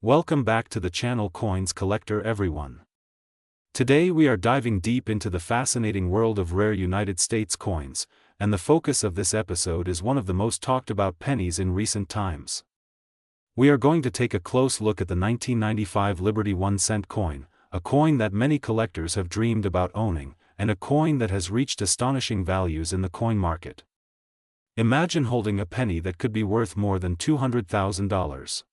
Welcome back to the channel Coins Collector everyone. Today we are diving deep into the fascinating world of rare United States coins, and the focus of this episode is one of the most talked about pennies in recent times. We are going to take a close look at the 1995 Liberty 1-cent coin, a coin that many collectors have dreamed about owning, and a coin that has reached astonishing values in the coin market. Imagine holding a penny that could be worth more than $200,000.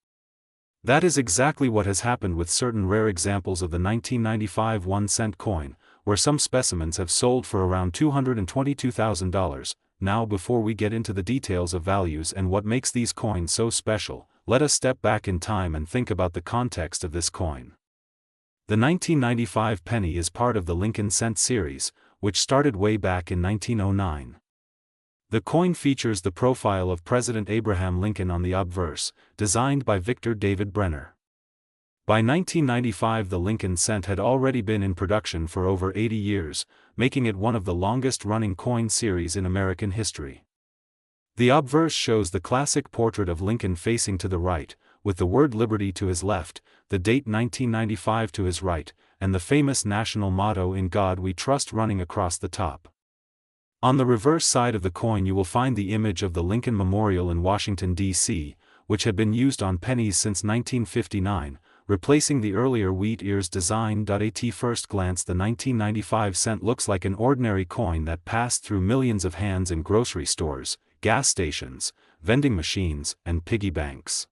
That is exactly what has happened with certain rare examples of the 1995 1-cent coin, where some specimens have sold for around $222,000. Now, before we get into the details of values and what makes these coins so special, let us step back in time and think about the context of this coin. The 1995 penny is part of the Lincoln cent series, which started way back in 1909. The coin features the profile of President Abraham Lincoln on the obverse, designed by Victor David Brenner. By 1995 the Lincoln cent had already been in production for over 80 years, making it one of the longest-running coin series in American history. The obverse shows the classic portrait of Lincoln facing to the right, with the word Liberty to his left, the date 1995 to his right, and the famous national motto "In God We Trust" running across the top. On the reverse side of the coin you will find the image of the Lincoln Memorial in Washington, D.C., which had been used on pennies since 1959, replacing the earlier wheat ears design. At first glance the 1995 cent looks like an ordinary coin that passed through millions of hands in grocery stores, gas stations, vending machines, and piggy banks.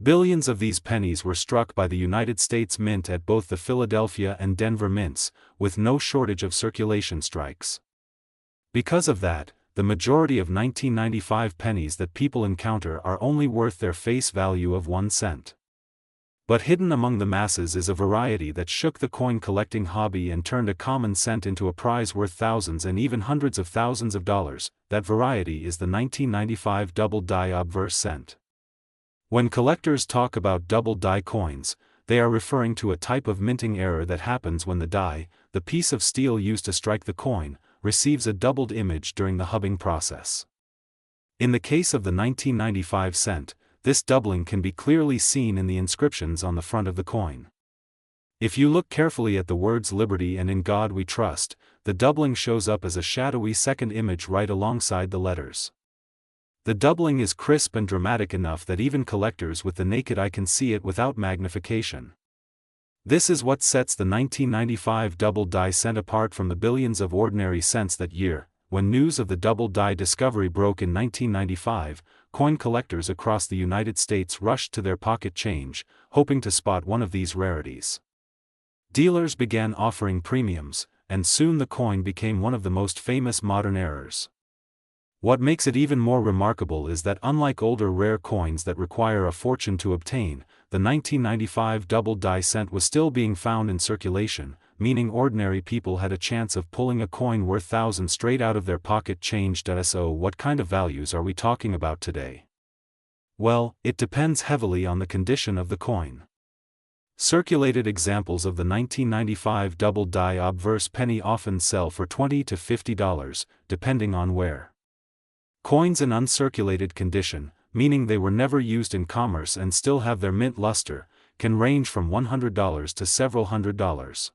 Billions of these pennies were struck by the United States Mint at both the Philadelphia and Denver mints, with no shortage of circulation strikes. Because of that, the majority of 1995 pennies that people encounter are only worth their face value of 1 cent. But hidden among the masses is a variety that shook the coin collecting hobby and turned a common cent into a prize worth thousands and even hundreds of thousands of dollars. That variety is the 1995 double die obverse cent. When collectors talk about double die coins, they are referring to a type of minting error that happens when the die, the piece of steel used to strike the coin, receives a doubled image during the hubbing process. In the case of the 1995 cent, this doubling can be clearly seen in the inscriptions on the front of the coin. If you look carefully at the words Liberty and In God We Trust, the doubling shows up as a shadowy second image right alongside the letters. The doubling is crisp and dramatic enough that even collectors with the naked eye can see it without magnification. This is what sets the 1995 double die cent apart from the billions of ordinary cents that year. When news of the double die discovery broke in 1995, coin collectors across the United States rushed to their pocket change, hoping to spot one of these rarities. Dealers began offering premiums, and soon the coin became one of the most famous modern errors. What makes it even more remarkable is that unlike older rare coins that require a fortune to obtain, the 1995 double die cent was still being found in circulation, meaning ordinary people had a chance of pulling a coin worth thousands straight out of their pocket change. So what kind of values are we talking about today? Well, it depends heavily on the condition of the coin. Circulated examples of the 1995 double die obverse penny often sell for $20 to $50, depending on where. Coins in uncirculated condition, meaning they were never used in commerce and still have their mint luster, can range from $100 to several $100s.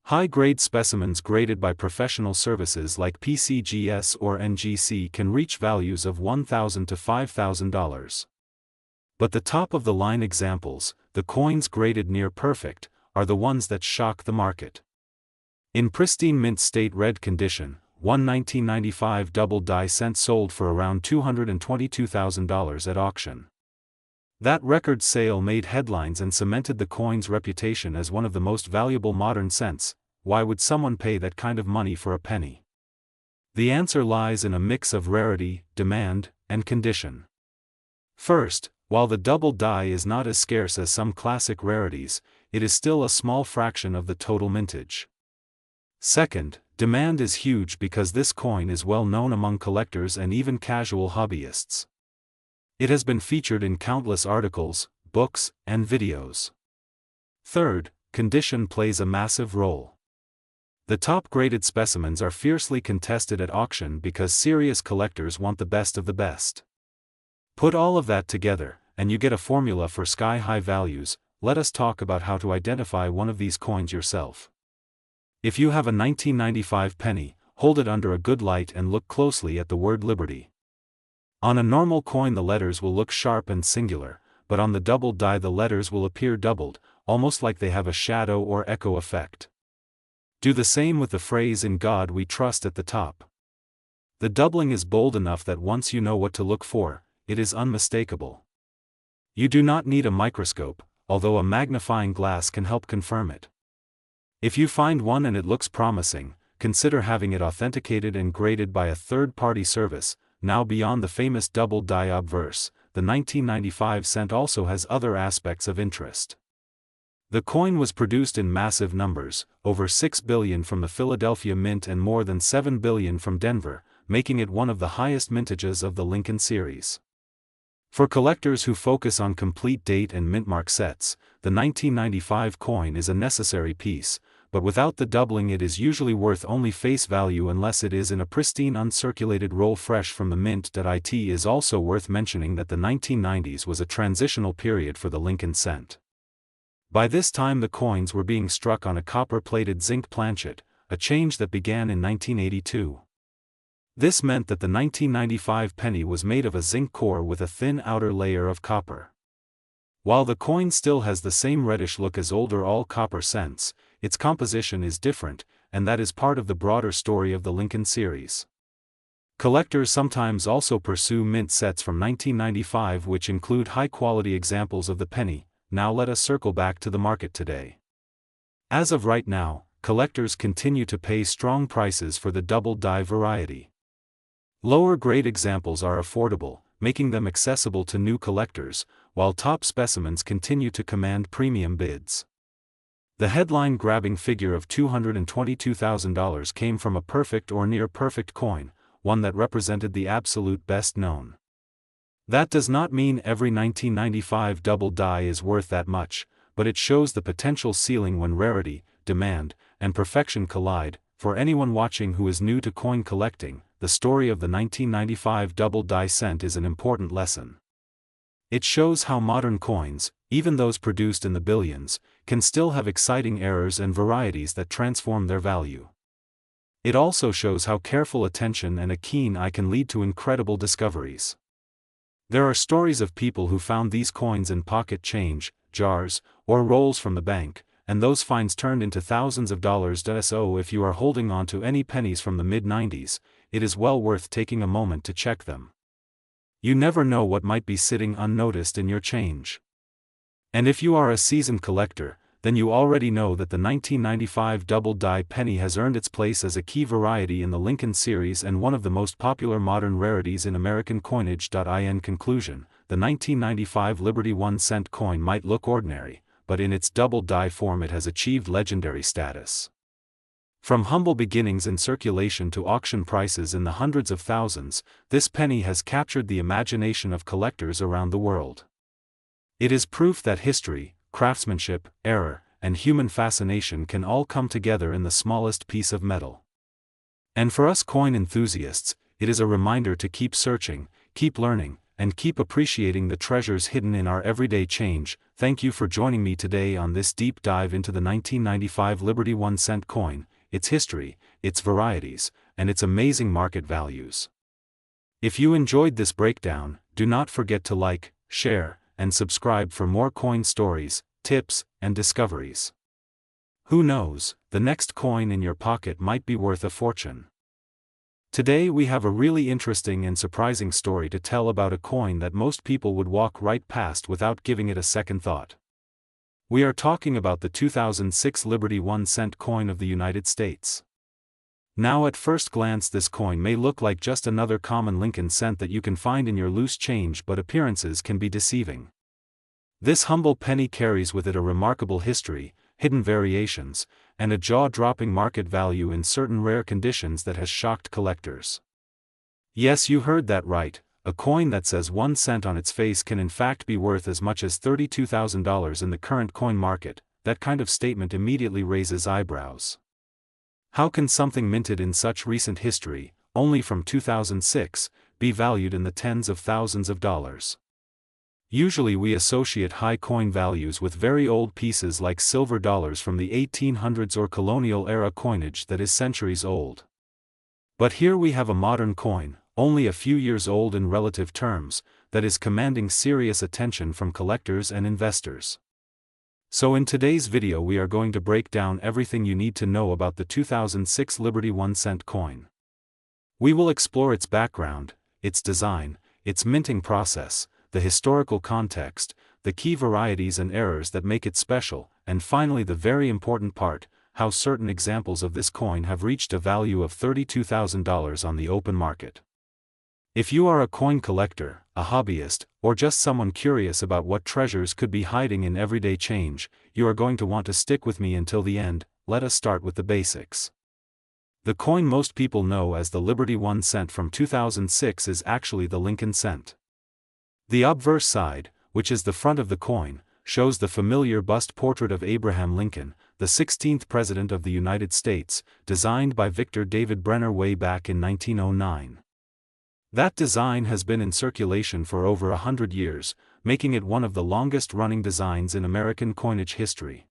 High-grade specimens graded by professional services like PCGS or NGC can reach values of $1,000 to $5,000. But the top-of-the-line examples, the coins graded near perfect, are the ones that shock the market. In pristine mint state red condition, one 1995 double die cent sold for around $222,000 at auction. That record sale made headlines and cemented the coin's reputation as one of the most valuable modern cents. Why would someone pay that kind of money for a penny? The answer lies in a mix of rarity, demand, and condition. First, while the double die is not as scarce as some classic rarities, it is still a small fraction of the total mintage. Second, demand is huge because this coin is well known among collectors and even casual hobbyists. It has been featured in countless articles, books, and videos. Third, condition plays a massive role. The top-graded specimens are fiercely contested at auction because serious collectors want the best of the best. Put all of that together, and you get a formula for sky-high values. Let us talk about how to identify one of these coins yourself. If you have a 1995 penny, hold it under a good light and look closely at the word Liberty. On a normal coin the letters will look sharp and singular, but on the doubled die the letters will appear doubled, almost like they have a shadow or echo effect. Do the same with the phrase "In God We Trust" at the top. The doubling is bold enough that once you know what to look for, it is unmistakable. You do not need a microscope, although a magnifying glass can help confirm it. If you find one and it looks promising, consider having it authenticated and graded by a third-party service. Now beyond the famous double die obverse, the 1995 cent also has other aspects of interest. The coin was produced in massive numbers, over 6 billion from the Philadelphia Mint and more than 7 billion from Denver, making it one of the highest mintages of the Lincoln series. For collectors who focus on complete date and mintmark sets, the 1995 coin is a necessary piece, but without the doubling it is usually worth only face value unless it is in a pristine uncirculated roll fresh from the mint. It is also worth mentioning that the 1990s was a transitional period for the Lincoln cent. By this time the coins were being struck on a copper-plated zinc planchet, a change that began in 1982. This meant that the 1995 penny was made of a zinc core with a thin outer layer of copper. While the coin still has the same reddish look as older all-copper cents, its composition is different, and that is part of the broader story of the Lincoln series. Collectors sometimes also pursue mint sets from 1995 which include high-quality examples of the penny. Now let us circle back to the market today. As of right now, collectors continue to pay strong prices for the double die variety. Lower-grade examples are affordable, making them accessible to new collectors, while top specimens continue to command premium bids. The headline-grabbing figure of $222,000 came from a perfect or near-perfect coin, one that represented the absolute best known. That does not mean every 1995 double die is worth that much, but it shows the potential ceiling when rarity, demand, and perfection collide. For anyone watching who is new to coin collecting, the story of the 1995 double die cent is an important lesson. It shows how modern coins, even those produced in the billions, can still have exciting errors and varieties that transform their value. It also shows how careful attention and a keen eye can lead to incredible discoveries. There are stories of people who found these coins in pocket change, jars, or rolls from the bank, and those finds turned into thousands of dollars. So if you are holding on to any pennies from the mid-90s, it is well worth taking a moment to check them. You never know what might be sitting unnoticed in your change. And if you are a seasoned collector, then you already know that the 1995 double die penny has earned its place as a key variety in the Lincoln series and one of the most popular modern rarities in American coinage. In conclusion, the 1995 Liberty 1 cent coin might look ordinary, but in its double die form it has achieved legendary status. From humble beginnings in circulation to auction prices in the hundreds of thousands, this penny has captured the imagination of collectors around the world. It is proof that history, craftsmanship, error, and human fascination can all come together in the smallest piece of metal. And for us coin enthusiasts, it is a reminder to keep searching, keep learning, and keep appreciating the treasures hidden in our everyday change. Thank you for joining me today on this deep dive into the 1995 Liberty 1 cent coin, its history, its varieties, and its amazing market values. If you enjoyed this breakdown, do not forget to like, share, and subscribe for more coin stories, tips, and discoveries. Who knows, the next coin in your pocket might be worth a fortune. Today we have a really interesting and surprising story to tell about a coin that most people would walk right past without giving it a second thought. We are talking about the 2006 Liberty 1 cent coin of the United States. Now at first glance this coin may look like just another common Lincoln cent that you can find in your loose change, but appearances can be deceiving. This humble penny carries with it a remarkable history, hidden variations, and a jaw-dropping market value in certain rare conditions that has shocked collectors. Yes, you heard that right. A coin that says 1 cent on its face can in fact be worth as much as $32,000 in the current coin market. That kind of statement immediately raises eyebrows. How can something minted in such recent history, only from 2006, be valued in the tens of thousands of dollars? Usually we associate high coin values with very old pieces like silver dollars from the 1800s or colonial-era coinage that is centuries old. But here we have a modern coin, only a few years old in relative terms, that is commanding serious attention from collectors and investors. So in today's video we are going to break down everything you need to know about the 2006 Liberty 1-cent coin. We will explore its background, its design, its minting process, the historical context, the key varieties and errors that make it special, and finally the very important part, how certain examples of this coin have reached a value of $32,000 on the open market. If you are a coin collector, a hobbyist, or just someone curious about what treasures could be hiding in everyday change, you are going to want to stick with me until the end. Let us start with the basics. The coin most people know as the Liberty 1 cent from 2006 is actually the Lincoln cent. The obverse side, which is the front of the coin, shows the familiar bust portrait of Abraham Lincoln, the 16th President of the United States, designed by Victor David Brenner way back in 1909. That design has been in circulation for over 100 years, making it one of the longest-running designs in American coinage history.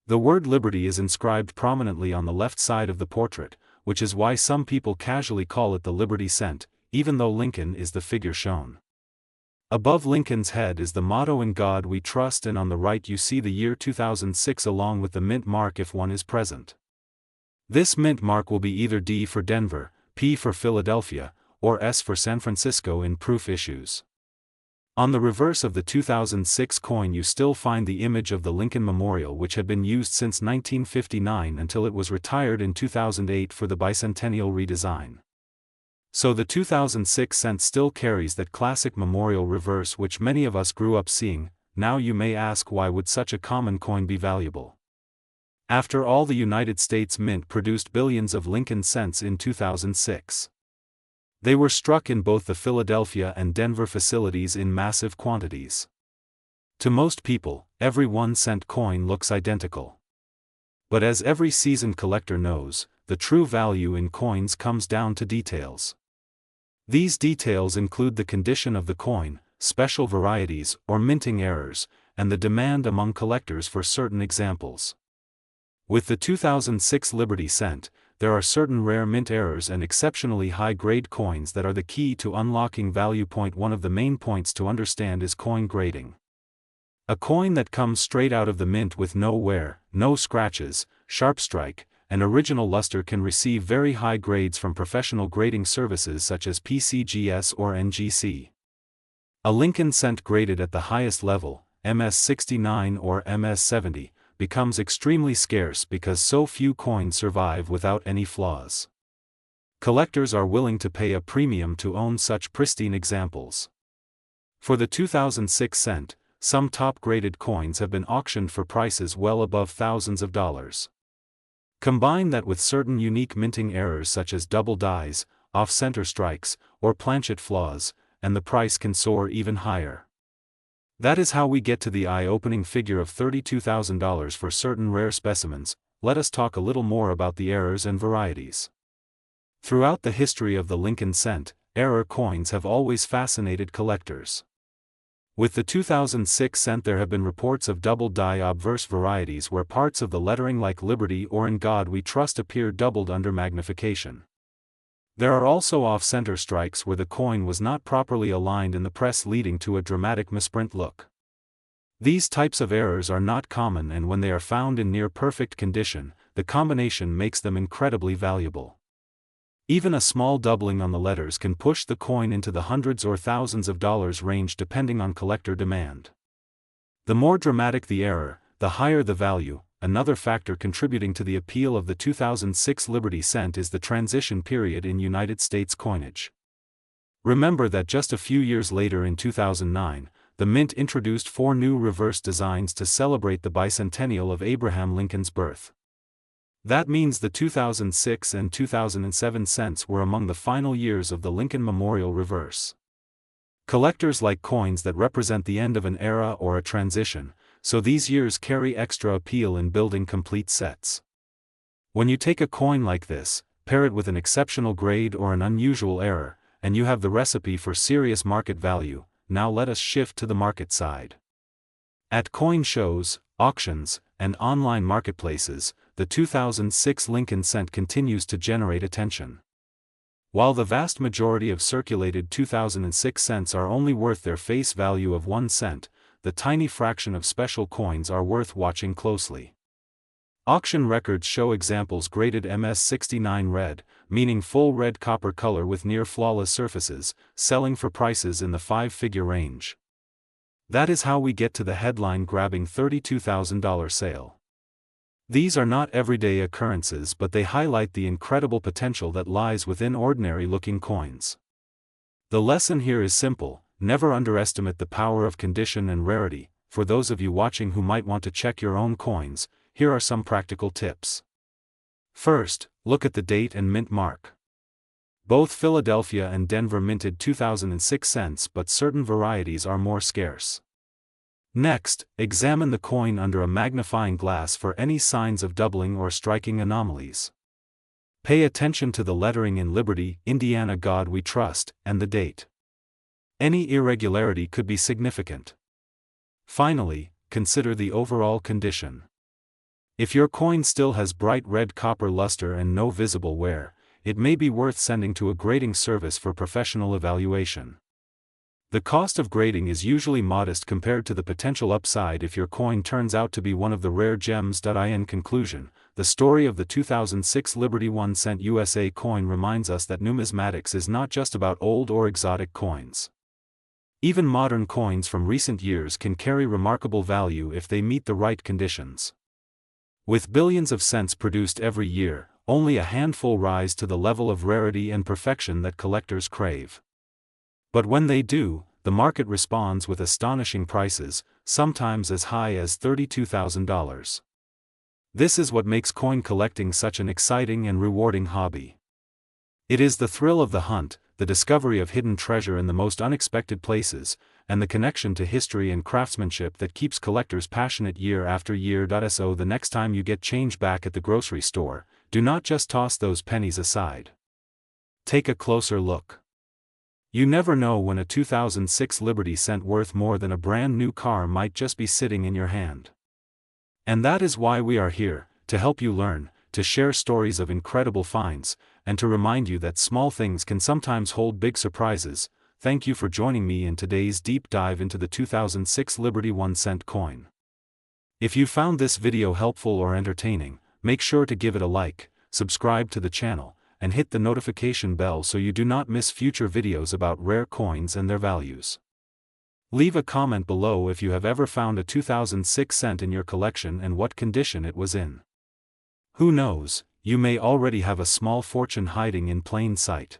The word Liberty is inscribed prominently on the left side of the portrait, which is why some people casually call it the Liberty cent, even though Lincoln is the figure shown. Above Lincoln's head is the motto "In God We Trust," and on the right you see the year 2006 along with the mint mark if one is present. This mint mark will be either D for Denver, P for Philadelphia, or S for San Francisco in proof issues. On the reverse of the 2006 coin you still find the image of the Lincoln Memorial, which had been used since 1959 until it was retired in 2008 for the bicentennial redesign. So the 2006 cent still carries that classic memorial reverse which many of us grew up seeing. Now you may ask, why would such a common coin be valuable? After all, the United States Mint produced billions of Lincoln cents in 2006. They were struck in both the Philadelphia and Denver facilities in massive quantities. To most people, every 1-cent coin looks identical. But as every seasoned collector knows, the true value in coins comes down to details. These details include the condition of the coin, special varieties or minting errors, and the demand among collectors for certain examples. With the 2006 Liberty cent, there are certain rare mint errors and exceptionally high-grade coins that are the key to unlocking value. One of the main points to understand is coin grading. A coin that comes straight out of the mint with no wear, no scratches, sharp strike, and original luster can receive very high grades from professional grading services such as PCGS or NGC. A Lincoln cent graded at the highest level, MS69 or MS70, becomes extremely scarce because so few coins survive without any flaws. Collectors are willing to pay a premium to own such pristine examples. For the 2006 cent, some top-graded coins have been auctioned for prices well above thousands of dollars. Combine that with certain unique minting errors such as double dies, off-center strikes, or planchet flaws, and the price can soar even higher. That is how we get to the eye-opening figure of $32,000 for certain rare specimens. Let us talk a little more about the errors and varieties. Throughout the history of the Lincoln cent, error coins have always fascinated collectors. With the 2006 cent there have been reports of double die obverse varieties where parts of the lettering like Liberty or In God We Trust appear doubled under magnification. There are also off-center strikes where the coin was not properly aligned in the press, leading to a dramatic misprint look. These types of errors are not common, and when they are found in near-perfect condition, the combination makes them incredibly valuable. Even a small doubling on the letters can push the coin into the hundreds or thousands of dollars range depending on collector demand. The more dramatic the error, the higher the value. Another factor contributing to the appeal of the 2006 Liberty cent is the transition period in United States coinage. Remember that just a few years later in 2009, the Mint introduced 4 new reverse designs to celebrate the bicentennial of Abraham Lincoln's birth. That means the 2006 and 2007 cents were among the final years of the Lincoln Memorial reverse. Collectors like coins that represent the end of an era or a transition, so these years carry extra appeal in building complete sets. When you take a coin like this, pair it with an exceptional grade or an unusual error, and you have the recipe for serious market value. now let us shift to the market side. At coin shows, auctions, and online marketplaces, the 2006 Lincoln cent continues to generate attention. While the vast majority of circulated 2006 cents are only worth their face value of 1 cent, the tiny fraction of special coins are worth watching closely. Auction records show examples graded MS69 red, meaning full red copper color with near flawless surfaces, selling for prices in the 5-figure range. That is how we get to the headline-grabbing $32,000 sale. These are not everyday occurrences, but they highlight the incredible potential that lies within ordinary-looking coins. The lesson here is simple: never underestimate the power of condition and rarity. For those of you watching who might want to check your own coins, here are some practical tips. First, look at the date and mint mark. Both Philadelphia and Denver minted 2006 cents, but certain varieties are more scarce. Next, examine the coin under a magnifying glass for any signs of doubling or striking anomalies. Pay attention to the lettering in Liberty, Indiana God We Trust, and the date. Any irregularity could be significant. Finally, consider the overall condition. If your coin still has bright red copper luster and no visible wear, it may be worth sending to a grading service for professional evaluation. The cost of grading is usually modest compared to the potential upside if your coin turns out to be one of the rare gems. In conclusion, the story of the 2006 Liberty 1 cent USA coin reminds us that numismatics is not just about old or exotic coins. Even modern coins from recent years can carry remarkable value if they meet the right conditions. With billions of cents produced every year, only a handful rise to the level of rarity and perfection that collectors crave. But when they do, the market responds with astonishing prices, sometimes as high as $32,000. This is what makes coin collecting such an exciting and rewarding hobby. It is the thrill of the hunt, the discovery of hidden treasure in the most unexpected places, and the connection to history and craftsmanship that keeps collectors passionate year after year. So the next time you get change back at the grocery store, do not just toss those pennies aside. Take a closer look. You never know when a 2006 Liberty cent worth more than a brand new car might just be sitting in your hand. And that is why we are here, to help you learn, to share stories of incredible finds, and to remind you that small things can sometimes hold big surprises. Thank you for joining me in today's deep dive into the 2006 Liberty 1 cent coin. If you found this video helpful or entertaining, make sure to give it a like, subscribe to the channel, and hit the notification bell so you do not miss future videos about rare coins and their values. Leave a comment below if you have ever found a 2006 cent in your collection and what condition it was in. Who knows, you may already have a small fortune hiding in plain sight.